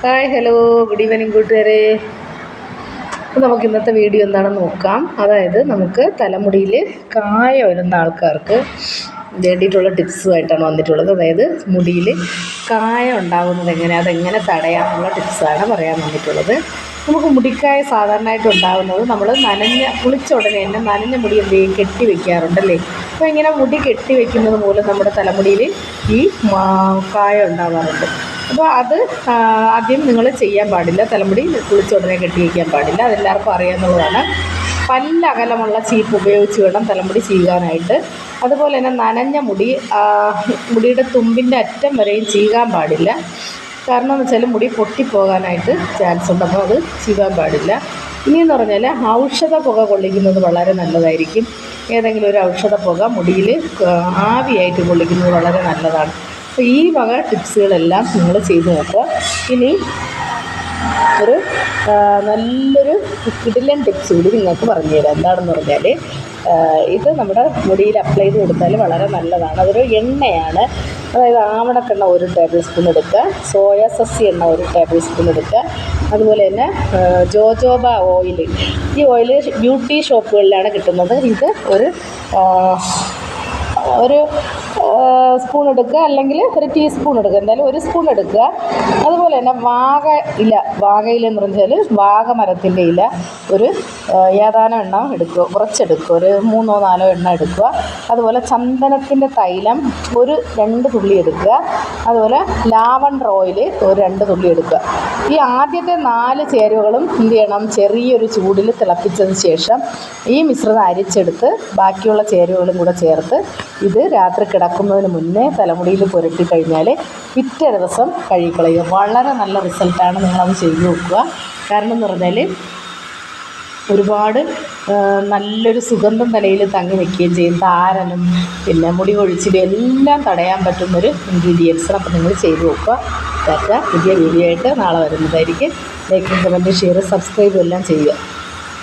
Hi hello good evening കൂട്ടുകാരെ. അപ്പോൾ നമുക്ക് ഇന്നത്തെ വീഡിയോ എന്താണെന്ന് നോക്കാം. അതായത് നമുക്ക് തലമുടിയിൽ കായ വരുന്ന ആൾക്കാർക്ക് വേണ്ടിയിട്ടുള്ള ടിപ്സുമായിട്ടാണ് വന്നിട്ടുള്ളത്. അതായത് മുടിയിൽ കായ ഉണ്ടാകുന്നത് അതെങ്ങനെ തടയാമെന്നുള്ള ടിപ്സാണ് പറയാൻ വന്നിട്ടുള്ളത്. നമുക്ക് മുടിക്കായ സാധാരണയായിട്ട് ഉണ്ടാകുന്നത് നമ്മൾ കുളിച്ച ഉടനെ തന്നെ നനഞ്ഞ മുടി എന്ത് ചെയ്യും, കെട്ടി വയ്ക്കാറുണ്ടല്ലേ. അപ്പോൾ ഇങ്ങനെ മുടി കെട്ടി വയ്ക്കുന്നത് മൂലം നമ്മുടെ തലമുടിയിൽ ഈ കായ ഉണ്ടാകാറുണ്ട്. അപ്പോൾ അത് ആദ്യം നിങ്ങൾ ചെയ്യാൻ പാടില്ല. തലമുടി കുളിച്ച ഉടനെ കെട്ടി വയ്ക്കാൻ പാടില്ല. അതെല്ലാവർക്കും അറിയാവുന്നതാണ്. പല്ലകലമുള്ള ചീപ്പ് ഉപയോഗിച്ച് വേണം തലമുടി ചീകാനായിട്ട്. അതുപോലെ തന്നെ നനഞ്ഞ മുടിയുടെ തുമ്പിൻ്റെ അറ്റം വരെയും ചീകാൻ പാടില്ല. കാരണം എന്ന് വെച്ചാൽ മുടി പൊട്ടിപ്പോകാനായിട്ട് ചാൻസ് ഉണ്ട്. അപ്പോൾ അത് ചീകാൻ പാടില്ല. ഇനിയെന്ന് പറഞ്ഞാൽ ഔഷധ പുക കൊള്ളിക്കുന്നത് വളരെ നല്ലതായിരിക്കും. ഏതെങ്കിലും ഒരു ഔഷധ പുക മുടിയിൽ ആവിയായിട്ട് കൊള്ളിക്കുന്നത് വളരെ നല്ലതാണ്. അപ്പോൾ ഈ വക ടിപ്സുകളെല്ലാം നിങ്ങൾ ചെയ്ത് നോക്കുക. ഇനി നല്ലൊരു കിടിലൻ ടിപ്സ് കൂടി നിങ്ങൾക്ക് പറഞ്ഞു തരാം. എന്താണെന്ന് പറഞ്ഞാൽ ഇത് നമ്മുടെ മുടിയിൽ അപ്ലൈ ചെയ്ത് കൊടുത്താൽ വളരെ നല്ലതാണ്. അതൊരു എണ്ണയാണ്. അതായത് ആവണക്കെണ്ണ 1 ടേബിൾ സ്പൂൺ എടുക്കുക, സോയ സസി എണ്ണ 1 ടേബിൾ സ്പൂൺ എടുക്കുക. അതുപോലെ തന്നെ ജോജോബ ഓയിൽ. ഈ ഓയിൽ ബ്യൂട്ടി ഷോപ്പുകളിലാണ് കിട്ടുന്നത്. ഇത് ഒരു സ്പൂൺ എടുക്കുക, അല്ലെങ്കിൽ ഒരു ടീസ്പൂൺ എടുക്കുക. എന്തായാലും 1 സ്പൂൺ എടുക്കുക. അതുപോലെ തന്നെ വാഗയില എന്ന് പറഞ്ഞാൽ വാഗമരത്തിൻ്റെ ഇല ഏതാനും എണ്ണം എടുക്കുക, കുറച്ചെടുക്കുക, ഒരു 3-4 എണ്ണം എടുക്കുക. അതുപോലെ ചന്ദനത്തിൻ്റെ തൈലം 2 തുള്ളി എടുക്കുക. അതുപോലെ ലാവണ്ടർ ഓയിൽ 2 തുള്ളി എടുക്കുക. ഈ ആദ്യത്തെ 4 ചേരുവകളും എന്ത് ചെയ്യണം, ചെറിയൊരു ചൂടിൽ തിളപ്പിച്ചതിന് ശേഷം ഈ മിശ്രിതം അരിച്ചെടുത്ത് ബാക്കിയുള്ള ചേരുവകളും കൂടെ ചേർത്ത് ഇത് രാത്രി കിടക്കുന്നതിന് മുന്നേ തലമുടിയിൽ പുരട്ടി കഴിഞ്ഞാൽ പിറ്റേ ദിവസം കഴുകിക്കളയുക. വളരെ നല്ല റിസൾട്ടാണ്. നിങ്ങളത് ചെയ്ത് നോക്കുക. കാരണം എന്ന് പറഞ്ഞാൽ ഒരുപാട് നല്ലൊരു സുഗന്ധം തലയിൽ തങ്ങി നിൽക്കുകയും ചെയ്യും. താരനും പിന്നെ മുടി കൊഴിച്ചിലും എല്ലാം തടയാൻ പറ്റുന്നൊരു ഇൻഗ്രീഡിയൻസ്. അപ്പോൾ നിങ്ങൾ ചെയ്ത് നോക്കുക. പുതിയ വീഡിയോ ആയിട്ട് നാളെ വരുന്നതായിരിക്കും. ലൈക്കും കമൻറ്റും ഷെയർ സബ്സ്ക്രൈബും എല്ലാം ചെയ്യുക.